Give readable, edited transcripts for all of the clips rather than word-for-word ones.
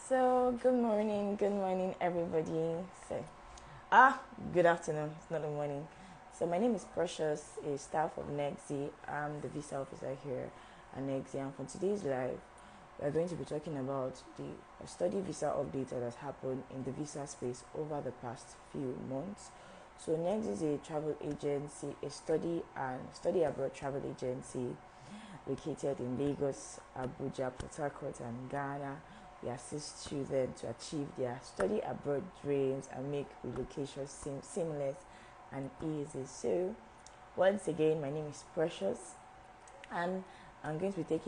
So, good morning, everybody. So, good afternoon. It's not the morning. So, my name is Precious, a staff of NEXI. I'm the visa officer here at NEXI, and for today's live, we are going to be talking about the study visa update that has happened in the visa space over the past few months. So, NEXI is a travel agency, a study abroad travel agency located in Lagos, Abuja, Port Harcourt, and Ghana. We assist students to achieve their study abroad dreams and make relocation seamless and easy. So, once again, my name is Precious, and I'm going to be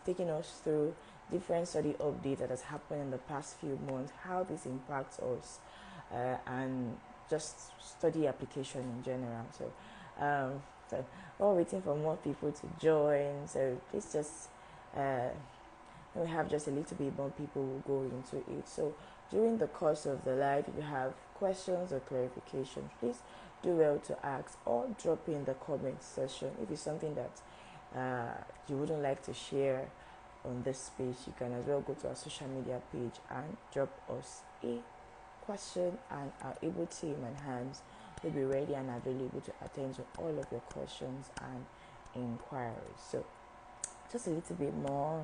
taking us through different study updates that has happened in the past few months, how this impacts us, and just study application in general. So while waiting for more people to join, so please just we have just a little bit more people will go into it. So during the course of the live, if you have questions or clarifications, please do well to ask or drop in the comment section. If it's something that you wouldn't like to share on this space, you can as well go to our social media page and drop us a question, and our able team and hands will be ready and available to attend to all of your questions and inquiries. So just a little bit more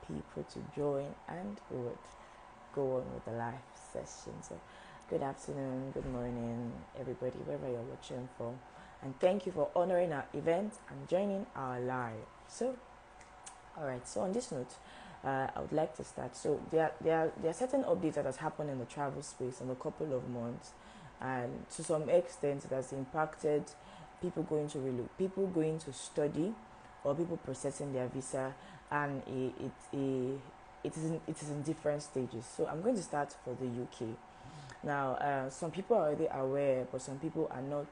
people to join, and we would go on with the live session. So good afternoon, good morning, everybody, wherever you're watching from, and thank you for honoring our event and joining our live. So all right, so on this note, I would like to start. So there are certain updates that has happened in the travel space in a couple of months, and to some extent it has impacted people going to study, or people processing their visa, and it is in different stages. So I'm going to start for the UK. Now, some people are already aware, but some people are not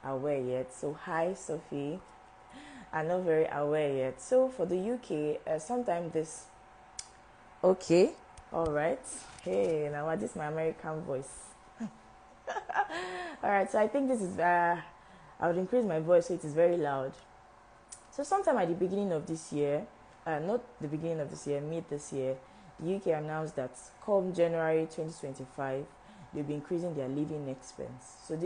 aware yet. So hi, Sophie. I'm not very aware yet. So for the UK, sometime this. Okay, all right. Hey, now this is my American voice. All right. So I think this is. I would increase my voice so it is very loud. So sometime at the beginning of this year, not the beginning of this year, mid this year, the UK announced that come January 2025, they'll be increasing their living expense. So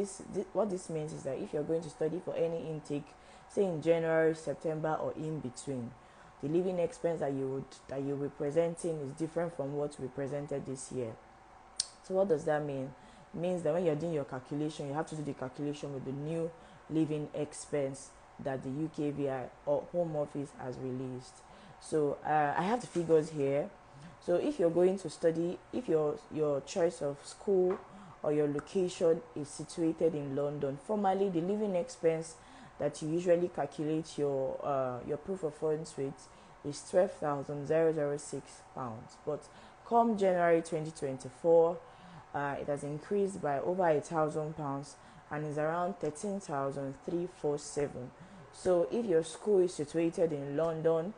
what this means is that if you're going to study for any intake, say in January, September, or in between, the living expense that you'll be presenting is different from what we presented this year. So what does that mean? It means that when you're doing your calculation, you have to do the calculation with the new living expense that the UKVI or Home Office has released. So I have the figures here. So if you're going to study, if your choice of school or your location is situated in London, formally the living expense that you usually calculate your proof of funds with is £12,006. But come January 2024, it has increased by over £1,000 and is around 13,347. So if your school is situated in London,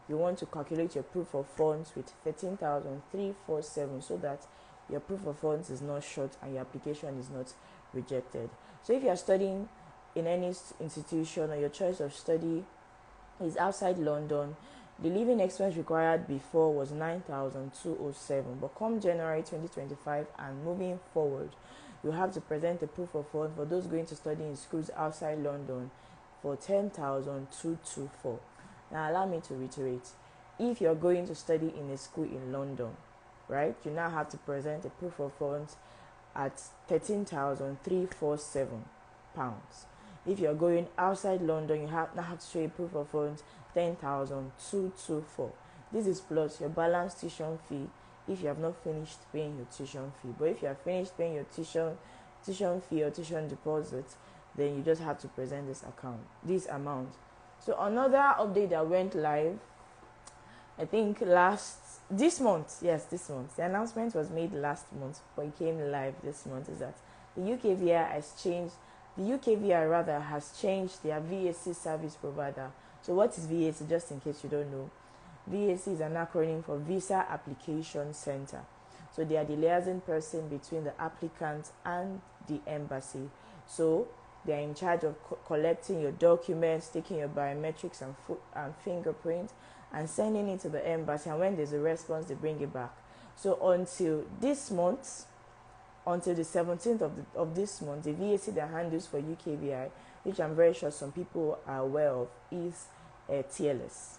you want to calculate your proof of funds with 13,347 so that your proof of funds is not short and your application is not rejected. So if you are studying in any institution or your choice of study is outside London, the living expense required before was 9,207, but come January 2025 and moving forward, you have to present a proof of funds for those going to study in schools outside London for 10,224. Now allow me to reiterate. If you're going to study in a school in London, right, you now have to present a proof of funds at 13,347 pounds. If you're going outside London, you now have to show a proof of funds 10,224. This is plus your balance tuition fee if you have not finished paying your tuition fee. But if you have finished paying your tuition fee or tuition deposit, then you just have to present this amount. So another update that went live, I think this month. The announcement was made last month, but it came live this month, is that the UKVI has changed their VAC service provider. So what is VAC, just in case you don't know? VAC is an acronym for Visa Application Center. So they are the liaison person between the applicant and the embassy. So they are in charge of collecting your documents, taking your biometrics and fingerprint, and sending it to the embassy, and when there's a response they bring it back. So until this month, until the 17th of this month, the VAC that handles for UKVI, which I'm very sure some people are aware of, is TLS.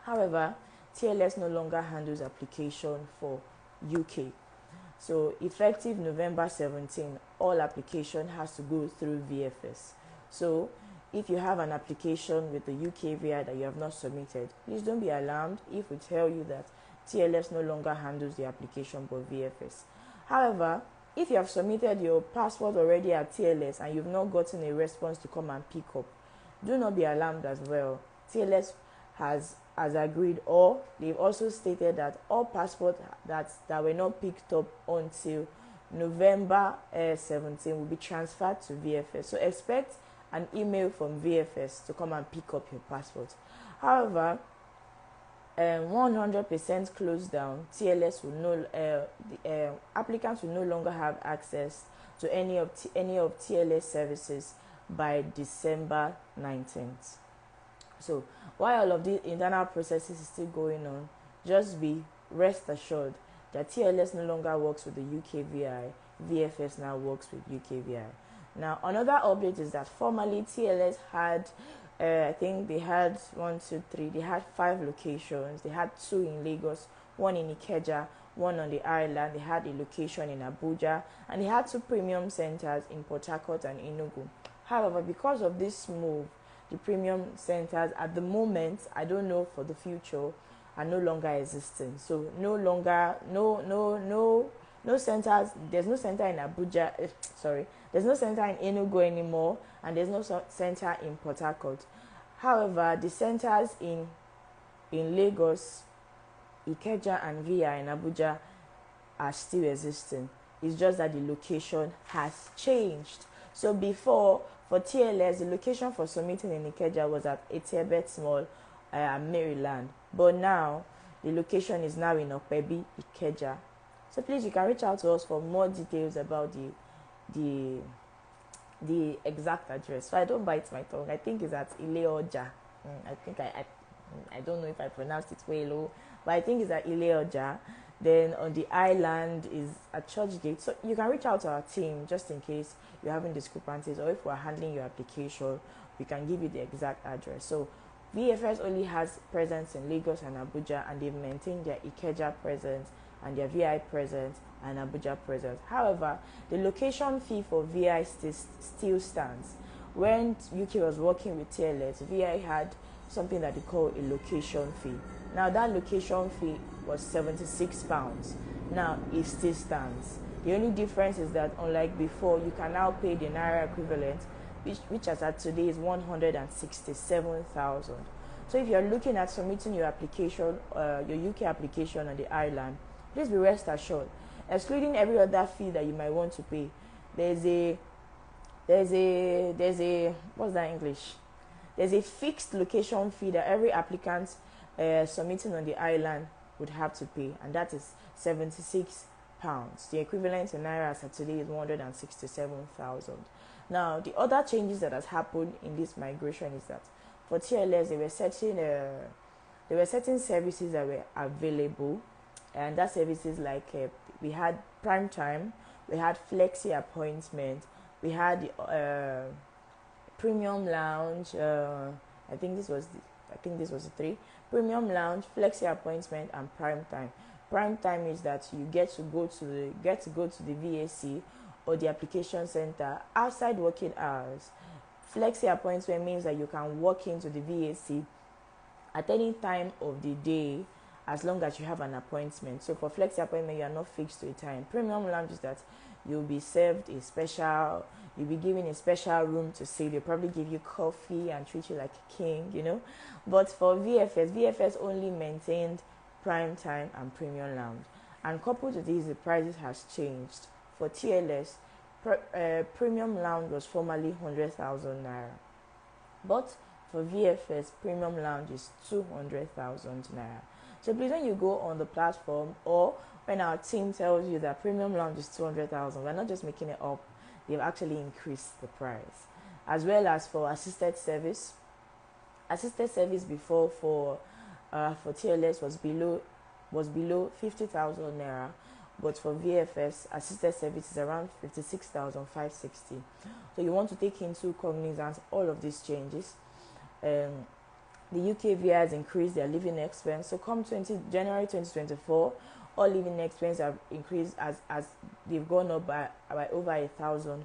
However, TLS no longer handles application for UK. So effective November 17, all application has to go through VFS. So if you have an application with the UKVI that you have not submitted, please don't be alarmed if we tell you that TLS no longer handles the application but VFS. However, if you have submitted your passport already at TLS and you've not gotten a response to come and pick up, do not be alarmed as well. TLS has agreed, or they've also stated that all passports that were not picked up until November 17 will be transferred to VFS. So expect an email from VFS to come and pick up your passport. However, 100% closed down, TLS will applicants will no longer have access to any of TLS services by December 19th. So while all of the internal processes is still going on, just be rest assured that TLS no longer works with the UKVI, VFS now works with UKVI. Now another update is that formerly TLS had I think they had 5 locations. They had 2 in Lagos, 1 in Ikeja, 1 on the island. They had a location in Abuja, and they had 2 premium centers in Port Harcourt and Enugu. However, because of this move, the premium centers at the moment, I don't know for the future, are no longer existing. So no centers. There's no center in Abuja. There's no center in Enugu anymore, and there's no center in Port Harcourt. However, the centers in Lagos, Ikeja, and VI in Abuja are still existing. It's just that the location has changed. So before, for TLS, the location for submitting in Ikeja was at Etiebet Mall, Maryland. But now, the location is now in Okpebi, Ikeja. So please, you can reach out to us for more details about the exact address. So I don't bite my tongue. I think it's at Ileoja. I don't know if I pronounced it well, but I think it's at Ileoja. Then on the island is at Churchgate. So you can reach out to our team just in case you're having discrepancies, or if we're handling your application, we can give you the exact address. So VFS only has presence in Lagos and Abuja, and they've maintained their Ikeja presence and their VI presence and Abuja presence. However, the location fee for VI still stands. When UK was working with TLS, VI had something that they call a location fee. Now that location fee was £76. Now it still stands. The only difference is that unlike before, you can now pay the Naira equivalent, which as at today is 167,000. So if you're looking at submitting your application, your UK application on the island, please be rest assured, excluding every other fee that you might want to pay, there's a what's that in English? There's a fixed location fee that every applicant submitting on the island would have to pay, and that is £76. The equivalent in Naira as of today is 167,000. Now, the other changes that has happened in this migration is that for TLS, there were certain services that were available, and that services like we had prime time, we had flexi appointment, we had premium lounge. I think this was the 3: premium lounge, flexi appointment, and prime time. Prime time is that you get to go to the VAC or the application center outside working hours. Flexi appointment means that you can walk into the VAC at any time of the day as long as you have an appointment. So for flexi appointment, you are not fixed to a time. Premium lounge is that you'll be given a special room to sit. They'll probably give you coffee and treat you like a king, But for VFS only maintained prime time and premium lounge. And coupled to this, the prices has changed. For TLS, premium lounge was formerly 100,000 naira. But for VFS, premium lounge is 200,000 naira. So please, when you go on the platform, or when our team tells you that premium lounge is 200,000, we're not just making it up. They've actually increased the price. As well as for assisted service before for for TLS was below 50,000 naira, but for VFS assisted service is around 56,560. So you want to take into cognizance all of these changes. The UKVI has increased their living expense. So come January 2024, all living expenses have increased as they've gone up by over £1,000.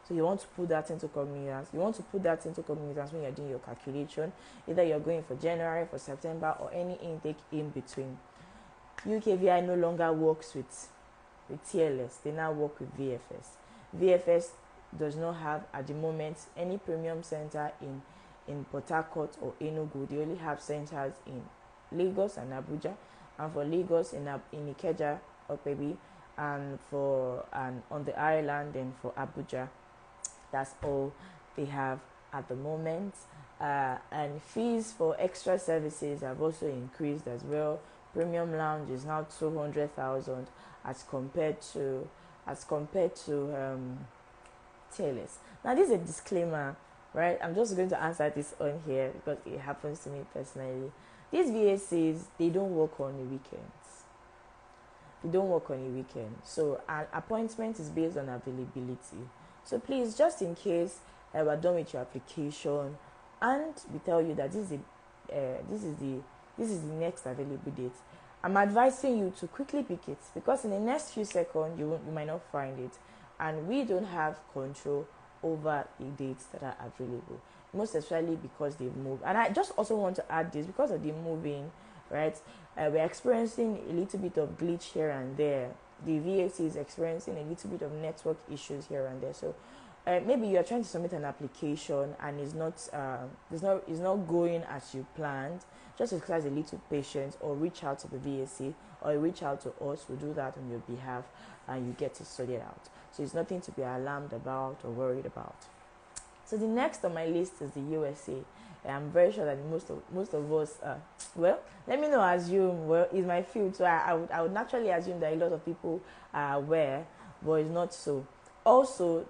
So you want to put that into cognizance. You want to put that into cognizance when you're doing your calculation. Either you're going for January, for September, or any intake in between. UKVI no longer works with TLS. They now work with VFS. VFS does not have at the moment any premium center in Port Harcourt or Enugu. They only have centers in Lagos and Abuja, and for Lagos in Ikeja or maybe, and on the island, and for Abuja, that's all they have at the moment. And fees for extra services have also increased as well. Premium lounge is now 200,000 as compared to TLS. Now this is a disclaimer, right? I'm just going to answer this on here because it happens to me personally. These VACs, they don't work on the weekends. They don't work on the weekend. So an appointment is based on availability. So please, just in case we're done with your application and we tell you that this is the next available date, I'm advising you to quickly pick it, because in the next few seconds you might not find it, and we don't have control over the dates that are available, most especially because they've moved. And I just also want to add this, because of the moving, right? We're experiencing a little bit of glitch here and there. The VAC is experiencing a little bit of network issues here and there. So maybe you're trying to submit an application and it's not going as you planned. Just exercise a little patience, or reach out to the VAC, or reach out to us. We'll do that on your behalf, and you get it sorted out. So it's nothing to be alarmed about or worried about. So the next on my list is the USA. I'm very sure that most of us, let me not assume, it's my field, so I would naturally assume that a lot of people are aware, but it's not so. Also,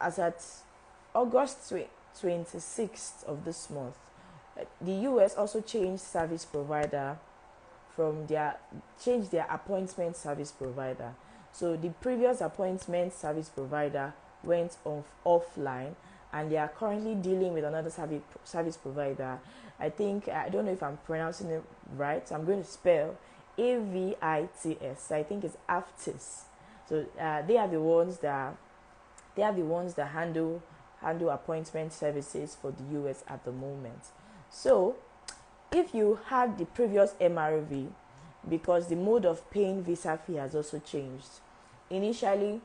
as at August 26th of this month, the US also changed service provider changed their appointment service provider. So the previous appointment service provider went offline, and they are currently dealing with another service provider. I don't know if I'm pronouncing it right, so I'm going to spell AVITS. I think it's AFTIS. So they are the ones that handle appointment services for the US at the moment. So if you had the previous MRV, because the mode of paying visa fee has also changed. Initially,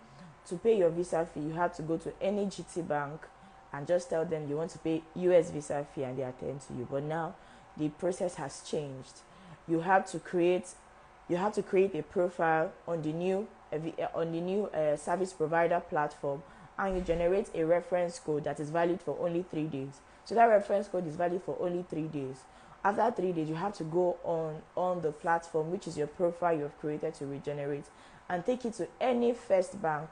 to pay your visa fee, you had to go to any GT bank and just tell them you want to pay US visa fee, and they attend to you. But now the process has changed. You have to create a profile on the new service provider platform, and you generate a reference code that is valid for only 3 days. So that reference code is valid for only 3 days. After 3 days, you have to go on the platform, which is your profile you have created, to regenerate, and take it to any first bank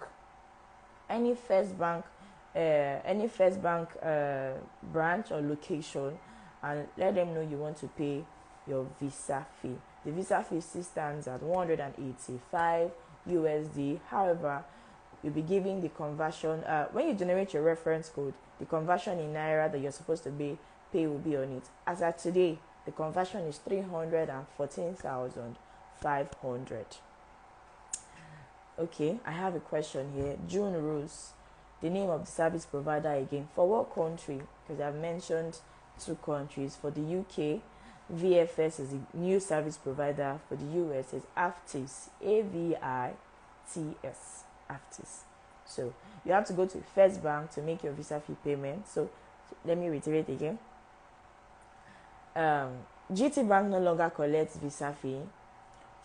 branch or location, and let them know you want to pay your visa fee. The visa fee still stands at 185 USD. However, you'll be giving the conversion when you generate your reference code. The conversion in naira that you're supposed to pay will be on it. As at today, the conversion is 314,500. Okay, I have a question here. June rules. The name of the service provider again. For what country? Because I've mentioned 2 countries. For the UK, VFS is the new service provider. For the US, is AFTIS. AVITS. AFTIS. So you have to go to First Bank to make your visa fee payment. So let me reiterate again. GT Bank no longer collects visa fee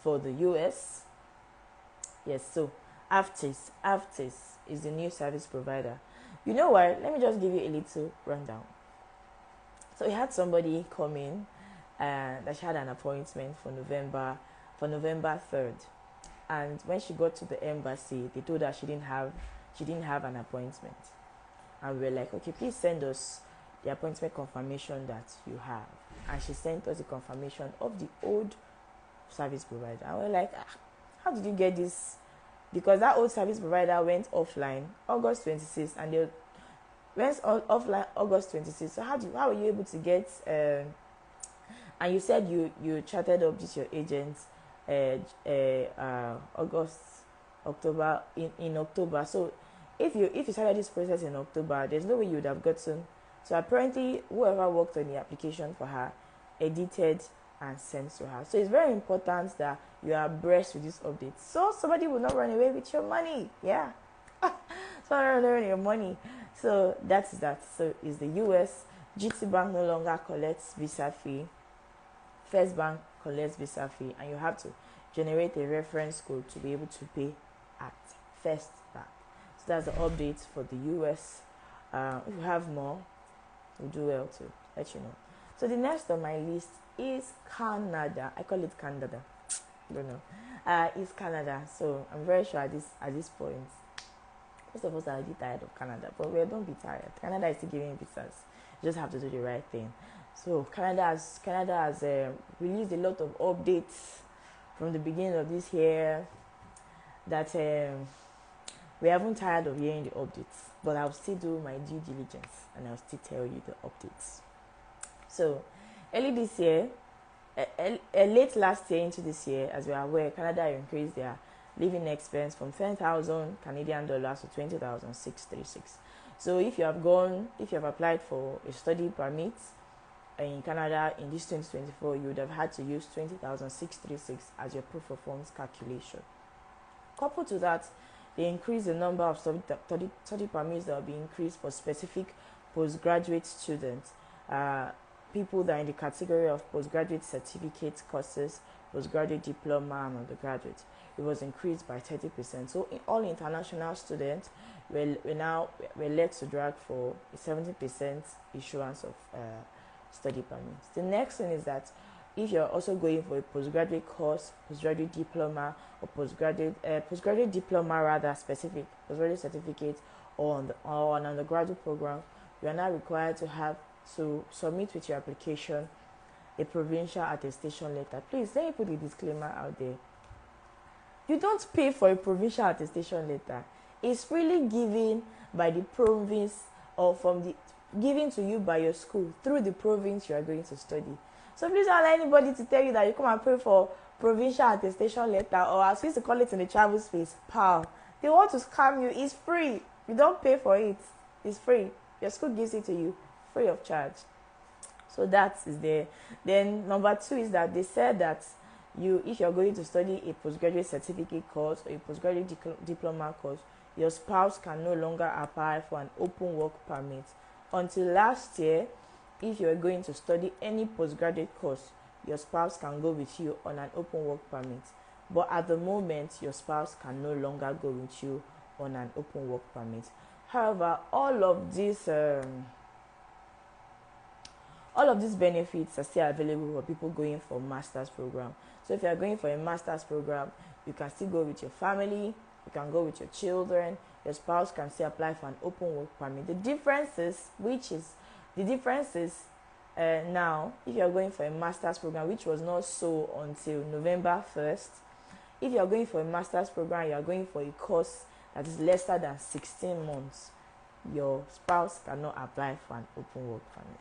for the US. Yes, so AFTIS is the new service provider. You know what? Let me just give you a little rundown. So we had somebody come in that she had an appointment for November 3rd. And when she got to the embassy, they told her she didn't have an appointment. And we were like, okay, please send us the appointment confirmation that you have. and she sent us a confirmation of the old service provider. And we're like, how did you get this? Because that old service provider went offline August 26th, and they went offline August 26th. So how were you able to get? And you said you chatted up with your agent August, October, in October. So if you started this process in October, there's no way you would have gotten. So apparently, whoever worked on the application for her edited and sent to her. So it's very important that you are abreast with this update, so somebody will not run away with your money. Yeah, so run away with your money. So that's that. So is the US. GT Bank no longer collects visa fee. First Bank collects visa fee, and you have to generate a reference code to be able to pay at First Bank. So that's the update for the US. If you have more, we'll do well to let you know. So the next on my list is Canada. I call it Canada. I don't know. It's Canada. So I'm very sure at this point, most of us are already tired of Canada, but don't be tired. Canada is still giving visas. You just have to do the right thing. So Canada has released a lot of updates from the beginning of this year that we haven't tired of hearing the updates, but I'll still do my due diligence and I'll still tell you the updates. So early this year, late last year into this year, as we are aware, Canada increased their living expense from 10,000 Canadian dollars to 20,636. So if you have applied for a study permit in Canada in this 2024, you would have had to use 20,636 as your proof of funds calculation. Coupled to that, they increased the number of study permits that will be increased for specific postgraduate students, people that are in the category of postgraduate certificate courses, postgraduate diploma, and undergraduate. It was increased by 30%. So all international students were led to drag for a 70% issuance of study permits. The next thing is that if you're also going for a postgraduate course, postgraduate diploma, or postgraduate diploma rather specific, postgraduate certificate, or an undergraduate program, you are now required to submit with your application a provincial attestation letter. Please, let me put a disclaimer out there. You don't pay for a provincial attestation letter. It's freely given by the province or given to you by your school through the province you are going to study. So please don't allow anybody to tell you that you come and pay for provincial attestation letter, or as we used to call it in the travel space, PAL. They want to scam you. It's free. You don't pay for it. It's free. Your school gives it to you free of charge. So that is there. Then number 2 is that they said that if you're going to study a postgraduate certificate course or a postgraduate diploma course, your spouse can no longer apply for an open work permit. Until last year, if you are going to study any postgraduate course, your spouse can go with you on an open work permit. But at the moment, your spouse can no longer go with you on an open work permit. However, all of these benefits are still available for people going for master's program. So if you are going for a master's program, you can still go with your family, you can go with your children, your spouse can still apply for an open work permit. The difference is now, if you are going for a master's program, which was not so until November 1st, if you are going for a master's program, you are going for a course that is lesser than 16 months, your spouse cannot apply for an open work permit.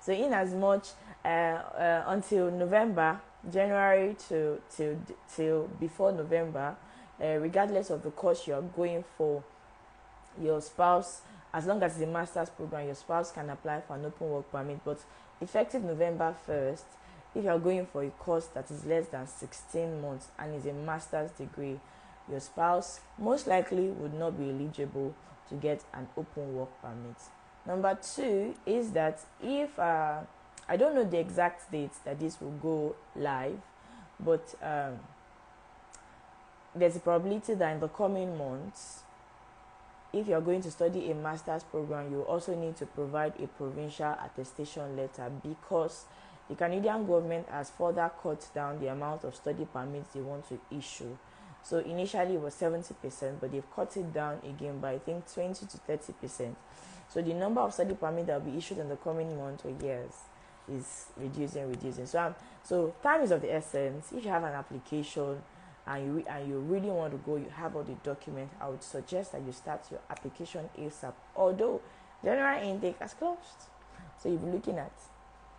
So in as much until November, January till before November, regardless of the course you are going for, your spouse, as long as it's a master's program, your spouse can apply for an open work permit. But effective November 1st, if you are going for a course that is less than 16 months and is a master's degree, your spouse most likely would not be eligible to get an open work permit. Number 2 is that if I don't know the exact dates that this will go live, but there's a probability that in the coming months, if you're going to study a master's program, you also need to provide a provincial attestation letter, because the Canadian government has further cut down the amount of study permits they want to issue. So initially it was 70%, but they've cut it down again by I think 20 to 30%. So the number of study permits that will be issued in the coming months or years is reducing. So time is of the essence. If you have an application and you really want to go, you have all the documents, I would suggest that you start your application ASAP. Although January intake has closed, so you'll be looking at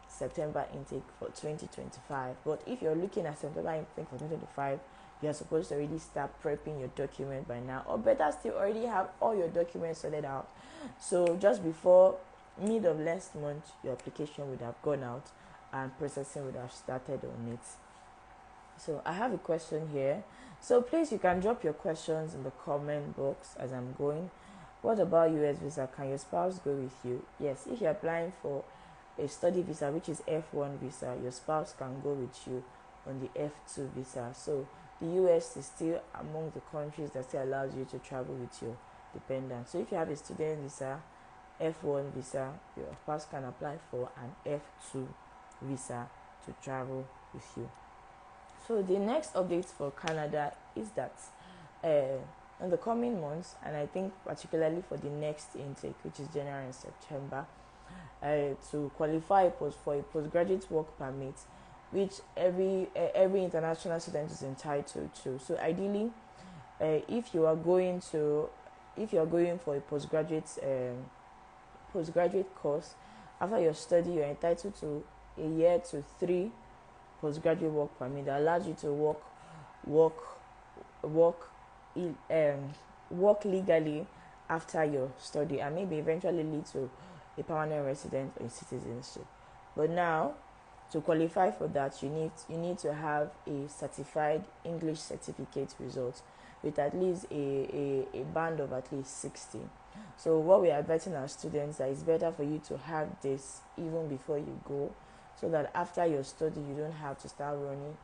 September intake for 2025. But if you're looking at September intake for 2025, you're supposed to already start prepping your document by now, or better still, already have all your documents sorted out. So just before mid of last month, your application would have gone out and processing would have started on it. So I have a question here. So please, you can drop your questions in the comment box as I'm going. What about US visa? Can your spouse go with you? Yes, if you're applying for a study visa, which is F1 visa, your spouse can go with you on the F2 visa. So the US is still among the countries that still allows you to travel with your dependents. So if you have a student visa, F1 visa, your spouse can apply for an F2 visa to travel with you. So the next update for Canada is that in the coming months, and I think particularly for the next intake, which is January and September, to qualify for a postgraduate work permit, which every international student is entitled to. So ideally, if you are going for a postgraduate course, after your study, you're entitled to a year to 3 postgraduate work permit that allows you to work legally after your study, and maybe eventually lead to a permanent resident or citizenship. But now, to qualify for that, you need to have a certified English certificate result with at least a band of at least 60. So what we are advising our students that it's better for you to have this even before you go, so that after your study you don't have to start running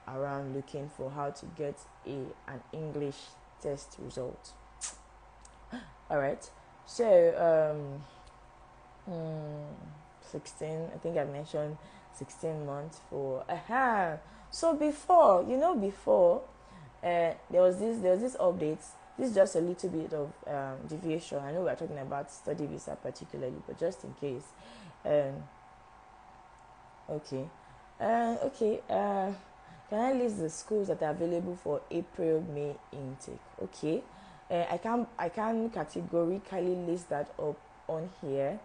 around looking for how to get an English test result. All right. So 16. I think I mentioned 16 months for. So before there was this update. This is just a little bit of deviation. I know we're talking about study visa particularly, but just in case. Can I list the schools that are available for April-May intake? Okay. I can categorically list that up on here.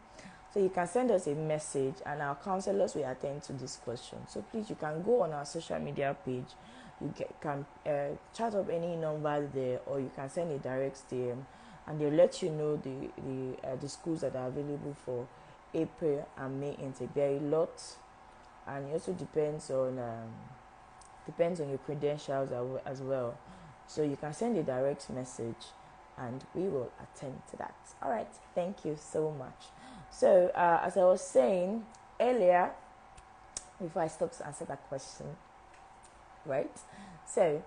So you can send us a message and our counselors will attend to this question. So please, you can go on our social media page. You can chat up any number there, or you can send a direct DM and they'll let you know the schools that are available for April and May intake. There are a lot, and it also depends on your credentials as well. So you can send a direct message and we will attend to that. All right, thank you so much. So as I was saying earlier, before I stop to answer that question, right? So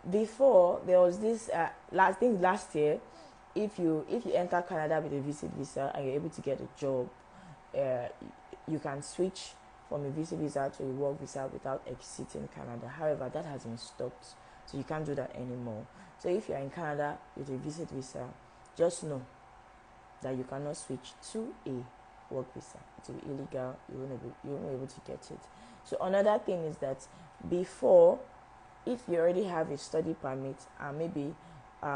before, there was this last year, if you enter Canada with a visit visa and you're able to get a job, you can switch from a visit visa to a work visa without exiting Canada. However, that has been stopped, so you can't do that anymore. So if you're in Canada with a visit visa, just know that you cannot switch to a work visa. It will be illegal. You won't be able to get it. So another thing is that before, if you already have a study permit, and maybe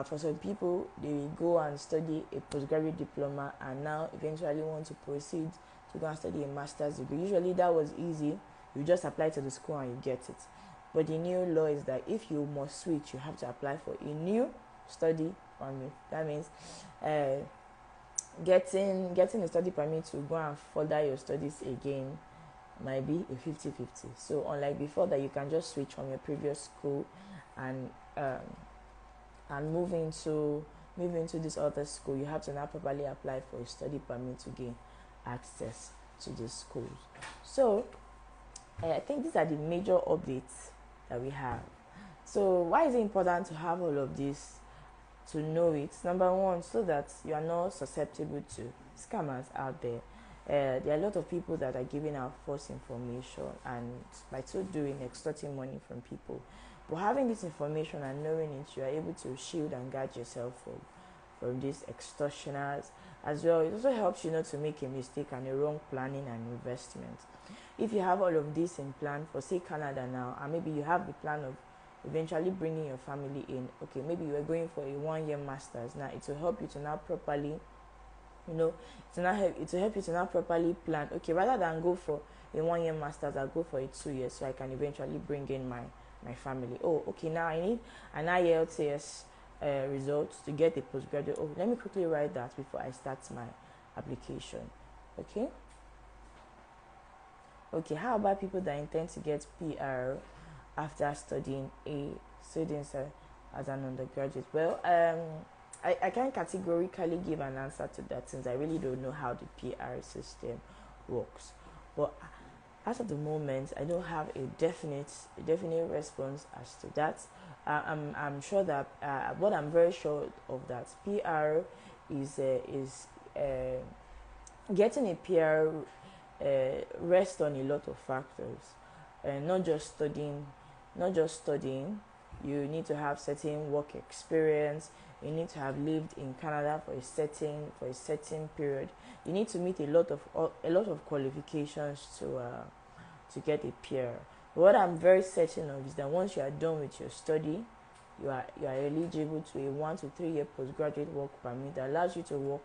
for some people they will go and study a postgraduate diploma and now eventually want to proceed to go and study a master's degree. Usually that was easy. You just apply to the school and you get it. But the new law is that if you must switch, you have to apply for a new study permit. That means getting a study permit to go and further your studies again might be a 50-50. So unlike before that you can just switch from your previous school and move into this other school, you have to now properly apply for a study permit to gain access to the schools. So I think these are the major updates that we have. So why is it important to have all of this, to know it? Number one, so that you are not susceptible to scammers out there. There are a lot of people that are giving out false information and by so doing extorting money from people. But having this information and knowing it, you are able to shield and guard yourself from these extortioners. As well, it also helps you not to make a mistake and a wrong planning and investment. If you have all of this in plan for, say, Canada now, and maybe you have the plan of eventually bringing your family in, okay, maybe you are going for a 1-year master's. Now it will help you to now properly, it will help you to now properly plan. Okay, rather than go for a 1-year master's, I'll go for a 2 years, so I can eventually bring in my family. Oh, okay, now I need an IELTS results to get a postgraduate. Oh, let me quickly write that before I start my application. Okay, how about people that intend to get PR after studying as an undergraduate? Well, I can't categorically give an answer to that, since I really don't know how the PR system works. But as of the moment, I don't have a definite response as to that. I'm sure that what I'm very sure of, that PR is getting a PR rests on a lot of factors, and not just studying. You need to have certain work experience. You need to have lived in Canada for a certain period. You need to meet a lot of qualifications to get a PR. What I'm very certain of is that once you are done with your study, you are eligible to a 1 to 3 year postgraduate work permit that allows you to work,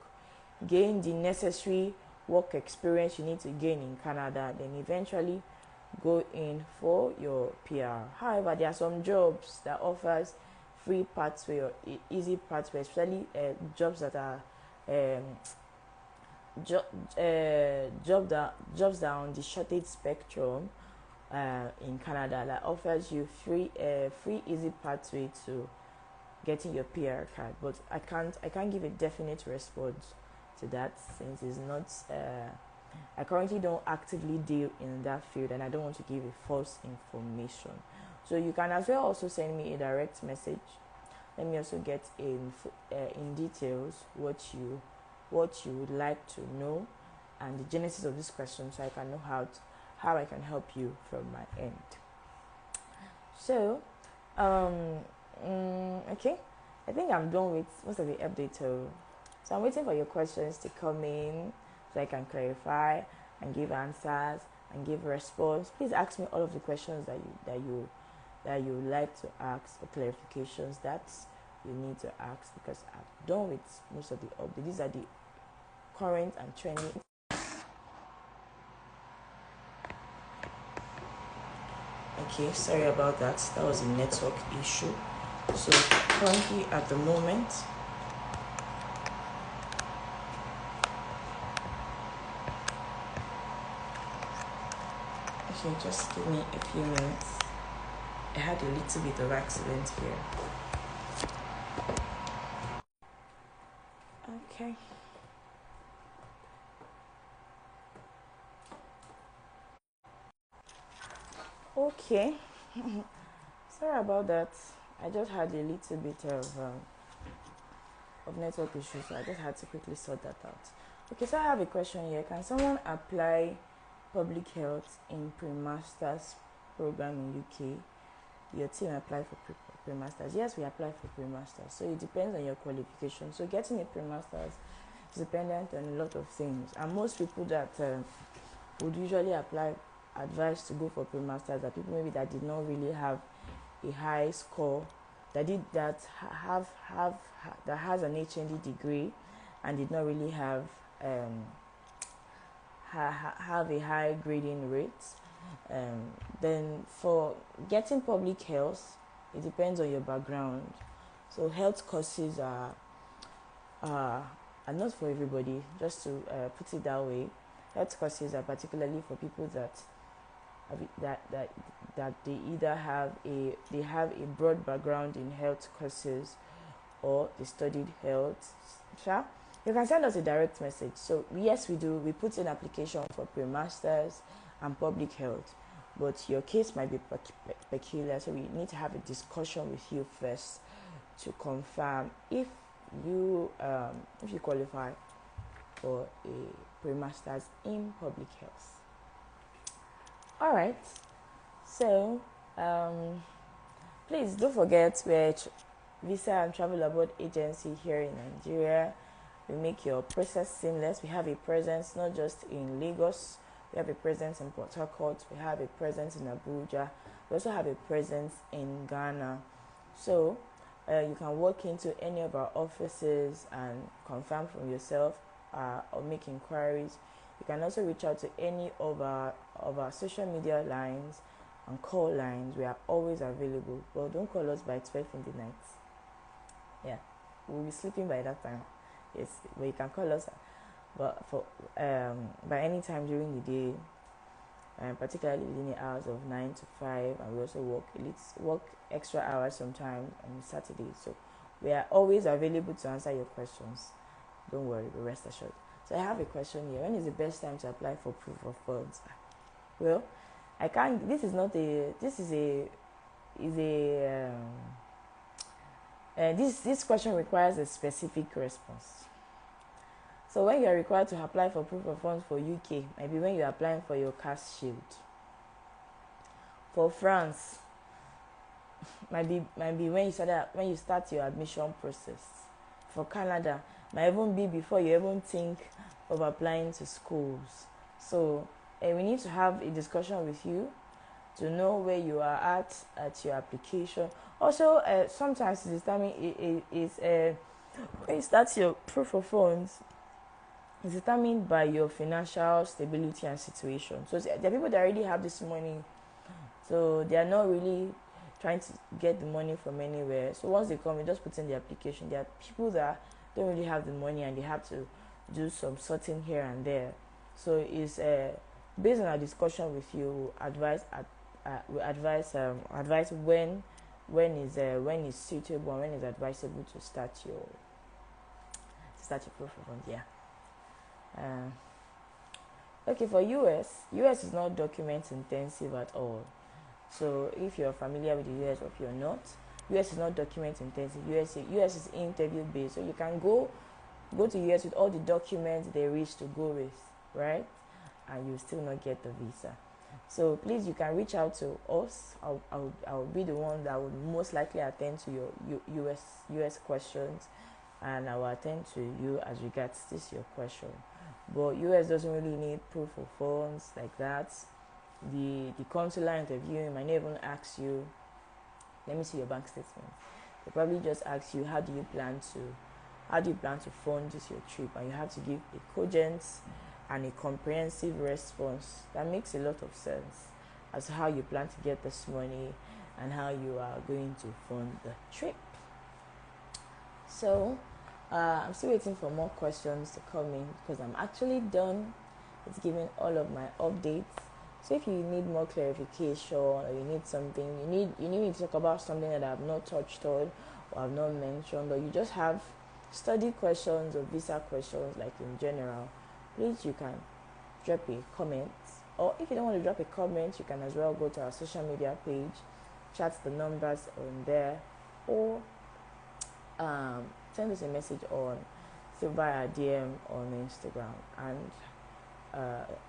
gain the necessary work experience you need to gain in Canada, then eventually go in for your PR. However, there are some jobs that offers free pathway or easy pathway, especially jobs that are jobs that are on the shortage spectrum in Canada, that offers you free easy pathway to getting your PR card. But I can't give a definite response to that, since it's not I currently don't actively deal in that field, and I don't want to give a false information. So you can as well also send me a direct message. Let me also get in details what you would like to know and the genesis of this question, so I can know how I can help you from my end. So okay, I think I'm done with most of the updates. So I'm waiting for your questions to come in so I can clarify and give answers and give response. Please ask me all of the questions that you like to ask, or clarifications that you need to ask, because I'm done with most of the updates. These are the current and trending. Okay, sorry about that. That was a network issue. So currently at the moment, okay, just give me a few minutes. I had a little bit of accident here. Okay. Okay. Sorry about that. I just had a little bit of network issues, so I just had to quickly sort that out. Okay, so I have a question here. Can someone apply public health in pre-masters program in UK? Your team apply for pre-masters? Yes, we apply for pre-masters. So it depends on your qualification. So getting a pre-masters is dependent on a lot of things. And most people that would usually advise to go for pre-masters are people maybe that did not really have a high score, that has an HND degree and did not really have have a high grading rate. Then for getting public health, it depends on your background. So health courses are not for everybody. Just to put it that way, health courses are particularly for people that they either have a broad background in health courses, or they studied health. You can send us a direct message. So yes, we do. We put in application for pre-masters and public health, but your case might be peculiar. So we need to have a discussion with you first to confirm if you qualify for a pre-masters in public health. All right. So please don't forget visa and travel abroad agency here in Nigeria. We make your process seamless. We have a presence not just in Lagos, we have a presence in Port Harcourt, we have a presence in Abuja, we also have a presence in Ghana. So you can walk into any of our offices and confirm from yourself or make inquiries. You can also reach out to any of our social media lines and call lines. We are always available. Well, don't call us by 12 in the night. Yeah, we'll be sleeping by that time. Yes, but you can call us, but for by any time during the day, particularly within the hours of 9 to 5, and we also work extra hours sometimes on Saturdays. So we are always available to answer your questions. Don't worry, but rest assured. So I have a question here. When is the best time to apply for proof of funds? Well, I can't. This is not a. This is a. Is a. This question requires a specific response. So when you are required to apply for proof of funds for UK, maybe when you are applying for your cash shield. For France, might be when you start your admission process. For Canada, might even be before you even think of applying to schools. So we need to have a discussion with you to know where you are at your application. Also, sometimes it's when you start your proof of funds, it's determined by your financial stability and situation. So there are people that already have this money, so they are not really trying to get the money from anywhere. So once they come, you just put in the application. There are people that don't really have the money and they have to do some sorting here and there. So it's based on our discussion with you, advise when is suitable and when is advisable to start your proof of funds. Yeah. Okay, for US is not document intensive at all. So if you're familiar with the US or if you're not, US is not document intensive. US is interview based. So you can go to US with all the documents they wish to go with, right? And you still not get the visa. So please, you can reach out to us. I'll be the one that would most likely attend to your US questions, and I will attend to you as regards this your question. But US doesn't really need proof of funds like that. The consular interview might not even ask you, let me see your bank statement. They probably just ask you, how do you plan to fund this your trip, and you have to give a cogent and a comprehensive response that makes a lot of sense as to how you plan to get this money and how you are going to fund the trip. So I'm still waiting for more questions to come in because I'm actually done with giving all of my updates. So if you need more clarification or you need something, you need me to talk about something that I have not touched on or I've not mentioned, or you just have study questions or visa questions like in general, please you can drop a comment. Or if you don't want to drop a comment, you can as well go to our social media page, chat the numbers on there, or send us a message via DM on Instagram. And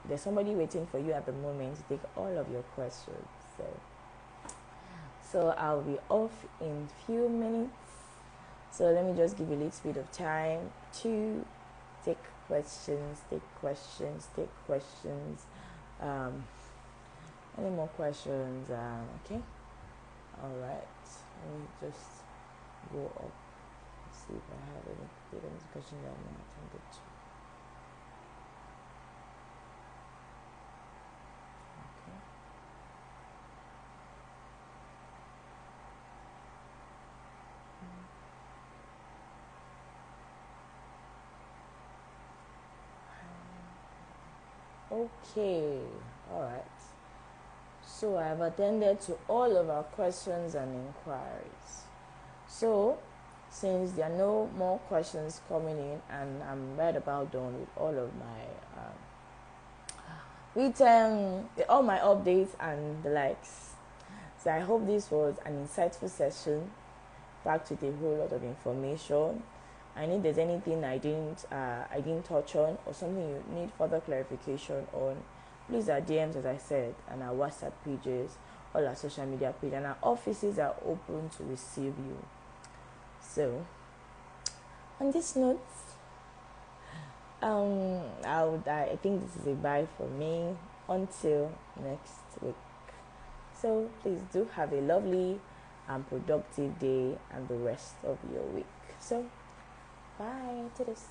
there's somebody waiting for you at the moment to take all of your questions. So I'll be off in few minutes. So let me just give you a little bit of time to take questions. Any more questions? Okay. All right. Let me just go up. See if I have any questions that I'm not attended to. Okay. All right. So I have attended to all of our questions and inquiries. So since there are no more questions coming in, and I'm right about done with all of my all my updates and the likes. So I hope this was an insightful session, packed with a whole lot of information. And if there's anything I didn't touch on or something you need further clarification on, please our DMs, as I said, and our WhatsApp pages, all our social media pages, and our offices are open to receive you. So on this note, I think this is a bye for me until next week. So please do have a lovely and productive day and the rest of your week. So bye to this.